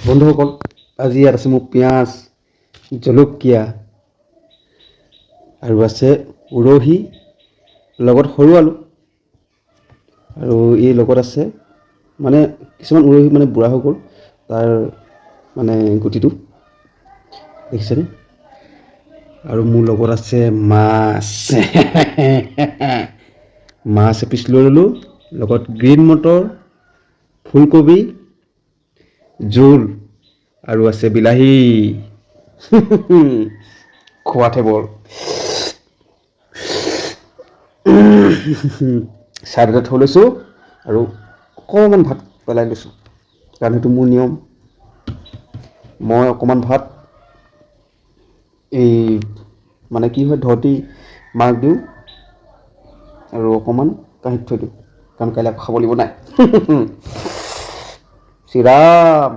বন্ধুসকল, আজি ইয়াত আছে মোৰ পিঁয়াজ, জলকীয়া আৰু আছে উৰহি, লগত সৰু আলু, আৰু এই লগত আছে মানে কিছুমান উৰহি মানে বুঢ়া হৈ গ'ল, তাৰ মানে গুটিটো দেখিছেনে? আৰু মোৰ লগত আছে মাছ। মাছ এপিচ লৈ ল'লোঁ, লগত গ্ৰীণ মটৰ, ফুলকবি, জোল আৰু আছে বিলাহী। খোৱাতহে বৰ ছাইডতে থৈ লৈছোঁ আৰু অকণমান ভাত পেলাই লৈছোঁ, কাৰণ সেইটো মোৰ নিয়ম। মই অকণমান ভাত এই মানে কি হয় ধৰতি মাক দিওঁ আৰু অকণমান কাঁহীত থৈ দিওঁ, কাৰণ কাইলৈ আকৌ খাব লাগিব নাই। শ্ৰীৰাম।